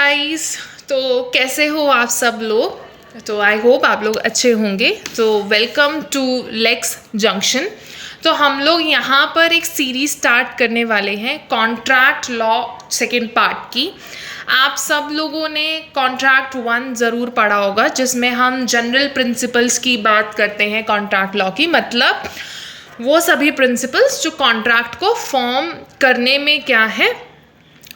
Guys, तो कैसे हो आप सब लोग। तो आई होप आप लोग अच्छे होंगे। तो वेलकम टू लेक्स जंक्शन। तो हम लोग यहाँ पर एक सीरीज स्टार्ट करने वाले हैं कॉन्ट्रैक्ट लॉ सेकेंड पार्ट की। आप सब लोगों ने कॉन्ट्रैक्ट 1 ज़रूर पढ़ा होगा, जिसमें हम जनरल प्रिंसिपल्स की बात करते हैं कॉन्ट्रैक्ट लॉ की। मतलब वो सभी प्रिंसिपल्स जो कॉन्ट्रैक्ट को फॉर्म करने में क्या है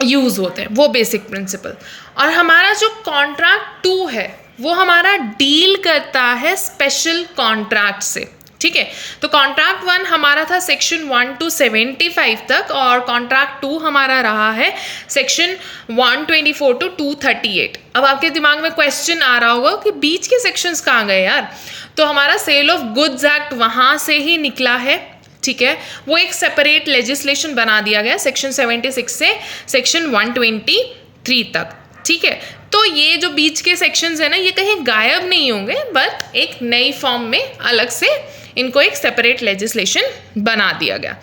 यूज़ होते हैं, वो बेसिक प्रिंसिपल। और हमारा जो कॉन्ट्रैक्ट 2 है वो हमारा डील करता है स्पेशल कॉन्ट्रैक्ट से। ठीक है, तो कॉन्ट्रैक्ट 1 हमारा था सेक्शन 1 to 75 तक, और कॉन्ट्रैक्ट 2 हमारा रहा है सेक्शन 124 to 238। अब आपके दिमाग में क्वेश्चन आ रहा होगा कि बीच के सेक्शंस कहाँ गए यार। तो हमारा सेल ऑफ गुड्स एक्ट वहाँ से ही निकला है। ठीक है, वो एक सेपरेट लेजिस्लेशन बना दिया गया सेक्शन 76 से सेक्शन 123 तक। ठीक है, तो ये जो बीच के सेक्शंस है ना, ये कहीं गायब नहीं होंगे, बट एक नई फॉर्म में अलग से इनको एक सेपरेट लेजिस्लेशन बना दिया गया।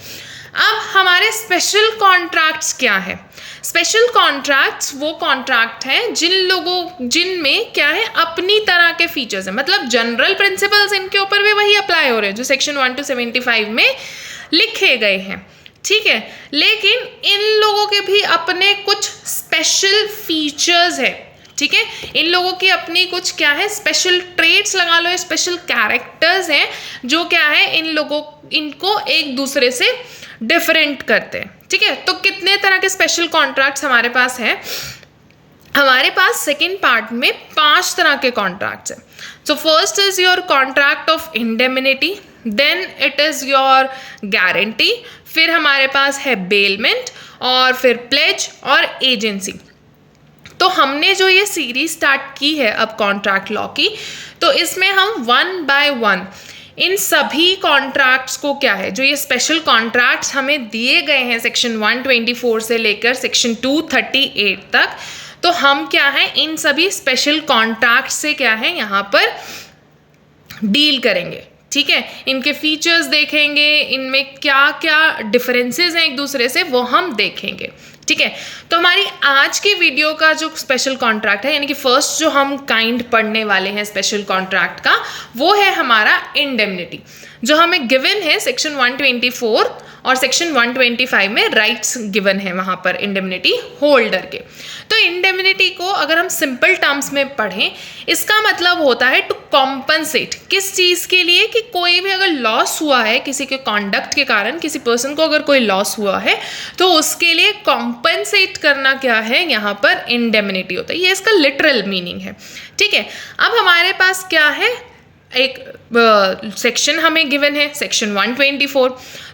अब हमारे स्पेशल कॉन्ट्रैक्ट्स क्या है। स्पेशल कॉन्ट्रैक्ट्स वो कॉन्ट्रैक्ट हैं जिनमें क्या है अपनी तरह के फीचर्स हैं। मतलब जनरल प्रिंसिपल्स इनके ऊपर भी वही अप्लाई हो रहे हैं जो सेक्शन 1 to 75 में लिखे गए हैं। ठीक है, लेकिन इन लोगों के भी अपने कुछ स्पेशल फीचर्स है। ठीक है, इन लोगों की अपनी कुछ क्या है स्पेशल ट्रेट्स लगा लो, स्पेशल कैरेक्टर्स हैं जो क्या है इनको एक दूसरे से डिफरेंट करते हैं। ठीक है, तो कितने तरह के स्पेशल कॉन्ट्रैक्ट्स हमारे पास हैं। हमारे पास सेकेंड पार्ट में 5 तरह के कॉन्ट्रैक्ट्स हैं। So first is your contract of indemnity, then it is your guarantee, फिर हमारे पास है बेलमेंट, और फिर प्लेज और एजेंसी। तो हमने जो ये सीरीज स्टार्ट की है अब कॉन्ट्रैक्ट लॉ की, तो इसमें हम 1 by 1 इन सभी कॉन्ट्रैक्ट्स को क्या है जो ये स्पेशल कॉन्ट्रैक्ट्स हमें दिए गए हैं सेक्शन 124 से लेकर सेक्शन 238 तक, तो हम क्या है इन सभी स्पेशल कॉन्ट्रैक्ट से क्या है यहाँ पर डील करेंगे। ठीक है, इनके फीचर्स देखेंगे, इनमें क्या क्या डिफरेंसेस हैं एक दूसरे से वो हम देखेंगे। ठीक है, तो हमारी आज की वीडियो का जो स्पेशल कॉन्ट्रैक्ट है, यानी कि फर्स्ट जो हम काइंड पढ़ने वाले हैं स्पेशल कॉन्ट्रैक्ट का, वो है हमारा इंडेमनिटी, जो हमें गिवन है सेक्शन 124 और सेक्शन 125 में राइट्स गिवन है वहाँ पर इंडेमनिटी होल्डर के। तो इंडेमनिटी को अगर हम सिंपल टर्म्स में पढ़ें, इसका मतलब होता है टू कॉम्पनसेट। किस चीज़ के लिए कि कोई भी अगर लॉस हुआ है किसी के कॉन्डक्ट के कारण, किसी पर्सन को अगर कोई लॉस हुआ है तो उसके लिए कॉम्पनसेट करना क्या है यहाँ पर इंडेमनिटी होता है। ये इसका लिटरल मीनिंग है। ठीक है, अब हमारे पास क्या है एक सेक्शन हमें गिवन है सेक्शन 124।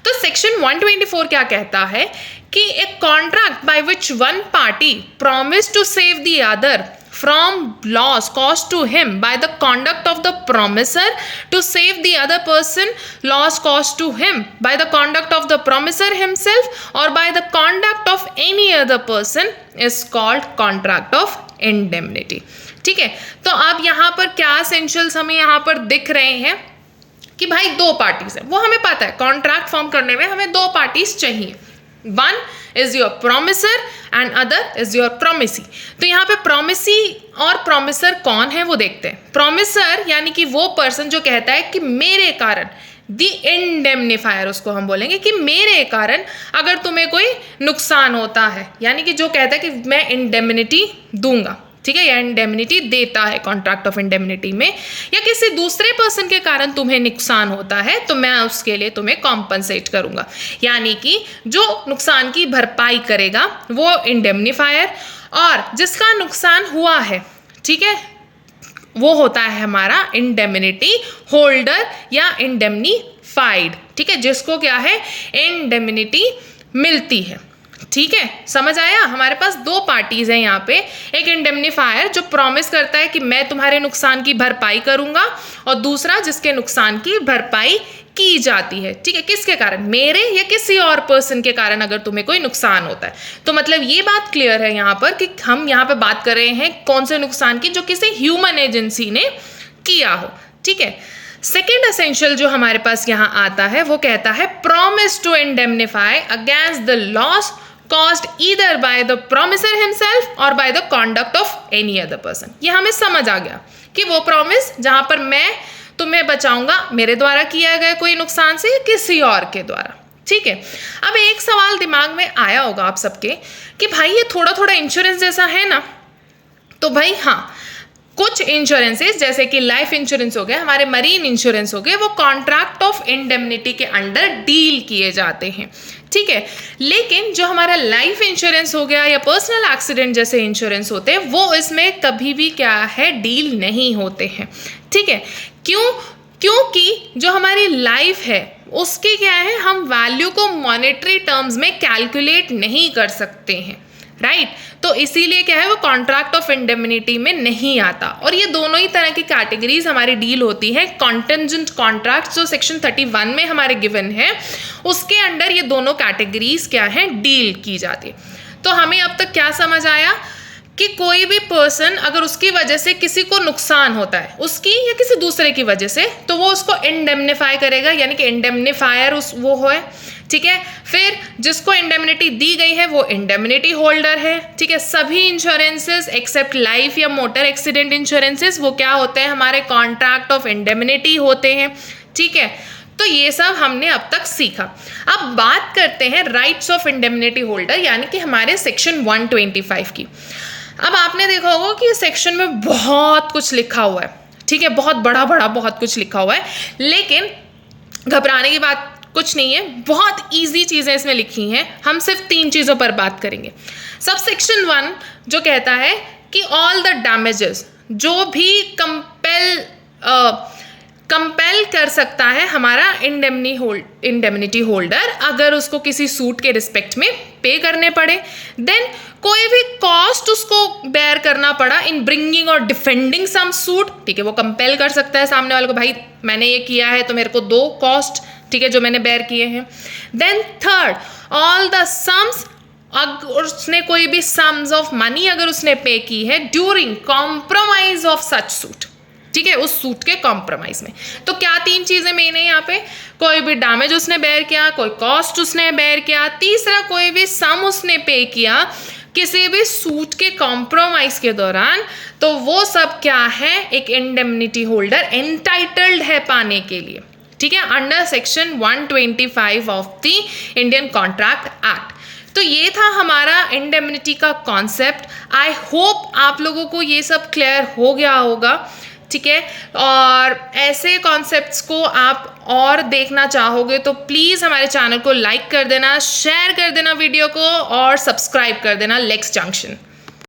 तो सेक्शन 124 क्या कहता है कि एक contract by which one party promise to save the other from loss caused to him by the conduct of the promisor to save the other person loss caused to him by the conduct of the promisor himself or by the conduct of any other person is called contract of indemnity। ठीक है, तो अब यहाँ पर क्या essentials हमें यहाँ पर दिख रहे हैं कि भाई 2 पार्टीज है, वो हमें पता है कॉन्ट्रैक्ट फॉर्म करने में हमें 2 पार्टीज चाहिए। 1 is your promisor and other is your promisee। तो यहाँ पे promisee और promisor कौन है वो देखते हैं। promisor यानी कि वो पर्सन जो कहता है कि मेरे कारण, दी इंडेमनिफायर उसको हम बोलेंगे कि मेरे कारण अगर तुम्हें कोई नुकसान होता है, यानी कि जो कहता है कि मैं इंडेमनिटी दूंगा। ठीक है, या इंडेमनिटी देता है कॉन्ट्रैक्ट ऑफ इंडेमनिटी में, या किसी दूसरे पर्सन के कारण तुम्हें नुकसान होता है तो मैं उसके लिए तुम्हें कॉम्पनसेट करूंगा। यानी कि जो नुकसान की भरपाई करेगा वो इंडेमनिफायर, और जिसका नुकसान हुआ है, ठीक है, वो होता है हमारा इंडेमनिटी होल्डर या इंडेमनीफाइड। ठीक है, जिसको क्या है इंडेमनिटी मिलती है। ठीक है, समझ आया। हमारे पास 2 पार्टीज हैं यहाँ पे, एक इंडेमनीफायर जो प्रॉमिस करता है कि मैं तुम्हारे नुकसान की भरपाई करूंगा, और दूसरा जिसके नुकसान की भरपाई की जाती है। ठीक है, किसके कारण, मेरे या किसी और पर्सन के कारण अगर तुम्हें कोई नुकसान होता है। तो मतलब ये बात क्लियर है यहाँ पर कि हम यहाँ पे बात कर रहे हैं कौन से नुकसान की, जो किसी ह्यूमन एजेंसी ने किया हो। ठीक है, सेकेंड एसेंशियल जो हमारे पास यहाँ आता है वो कहता है promise to indemnify against the loss caused either by the promisor himself or by the conduct of any other person। ये हमें समझ आ गया कि वो प्रॉमिस जहां पर मैं तुम्हें बचाऊंगा मेरे द्वारा किया गया कोई नुकसान से या किसी और के द्वारा। ठीक है, अब एक सवाल दिमाग में आया होगा आप सबके कि भाई ये थोड़ा थोड़ा इंश्योरेंस जैसा है ना। तो भाई हाँ, कुछ इंश्योरेंसेस जैसे कि लाइफ इंश्योरेंस हो गया, हमारे मरीन इंश्योरेंस हो गए, वो कॉन्ट्रैक्ट ऑफ इंडेमनिटी के अंडर डील किए जाते हैं। ठीक है, लेकिन जो हमारा लाइफ इंश्योरेंस हो गया या पर्सनल एक्सीडेंट जैसे इंश्योरेंस होते हैं वो इसमें कभी भी क्या है, डील नहीं होते हैं। ठीक है, क्योंकि जो हमारी लाइफ है उसके क्या है, हम वैल्यू को मॉनेटरी टर्म्स में कैलकुलेट नहीं कर सकते हैं, राइट। तो इसीलिए क्या है, वो कॉन्ट्रैक्ट ऑफ इंडेमनिटी में नहीं आता। और ये दोनों ही तरह की कैटेगरीज हमारी डील होती है। कॉन्टेंजेंट कॉन्ट्रैक्ट जो सेक्शन 31 में हमारे गिवन है उसके अंडर ये दोनों कैटेगरीज क्या है, डील की जाती है। तो हमें अब तक क्या समझ आया कि कोई भी पर्सन अगर उसकी वजह से किसी को नुकसान होता है, उसकी या किसी दूसरे की वजह से, तो वो उसको इंडेमनिफाई करेगा, यानी कि इंडेमनिफायर वो है। ठीक है, फिर जिसको इंडेमनिटी दी गई है वो इंडेमनिटी होल्डर है। ठीक है, सभी इंश्योरेंसेस एक्सेप्ट लाइफ या मोटर एक्सीडेंट इंश्योरेंसेस वो क्या होते हैं, हमारे कॉन्ट्रैक्ट ऑफ इंडेमनिटी होते हैं। ठीक है, तो ये सब हमने अब तक सीखा। अब बात करते हैं राइट्स ऑफ इंडेमनिटी होल्डर, यानी कि हमारे सेक्शन 125 की। अब आपने देखा होगा कि सेक्शन में बहुत कुछ लिखा हुआ है। ठीक है, बहुत बड़ा बहुत कुछ लिखा हुआ है, लेकिन घबराने की बात कुछ नहीं है, बहुत इजी चीज़ें इसमें लिखी हैं। हम सिर्फ 3 चीज़ों पर बात करेंगे। सब सेक्शन 1 जो कहता है कि ऑल द डैमेजेस जो भी कंपेल कर सकता है हमारा इंडेमनिटी होल्डर, अगर उसको किसी सूट के रिस्पेक्ट में पे करने पड़े, देन कोई भी कॉस्ट उसको बेयर करना पड़ा इन ब्रिंगिंग और डिफेंडिंग सम सूट। ठीक है, वो कंपेल कर सकता है सामने वाले को, भाई मैंने ये किया है तो मेरे को दो कॉस्ट, ठीक है, जो मैंने बेयर किए हैं। Then third, all the sums, अगर उसने कोई भी सम्स ऑफ मनी अगर उसने पे की है during compromise of such suit. ठीक है, उस सूट के कॉम्प्रोमाइज में। तो क्या 3 चीजें मेन है यहाँ पे, कोई भी डैमेज उसने बेयर किया, कोई कॉस्ट उसने बेयर किया, तीसरा कोई भी सम उसने पे किया किसी भी सूट के कॉम्प्रोमाइज के दौरान, तो वो सब क्या है, एक इंडेमनिटी होल्डर एंटाइटल्ड है पाने के लिए। ठीक है, under section 125 of the Indian contract act. तो ये था हमारा इंडेमनिटी का कॉन्सेप्ट। आई होप आप लोगों को ये सब क्लियर हो गया होगा। ठीक है, और ऐसे कॉन्सेप्ट्स को आप और देखना चाहोगे तो प्लीज़ हमारे चैनल को लाइक कर देना, शेयर कर देना वीडियो को, और सब्सक्राइब कर देना लेक्स जंक्शन।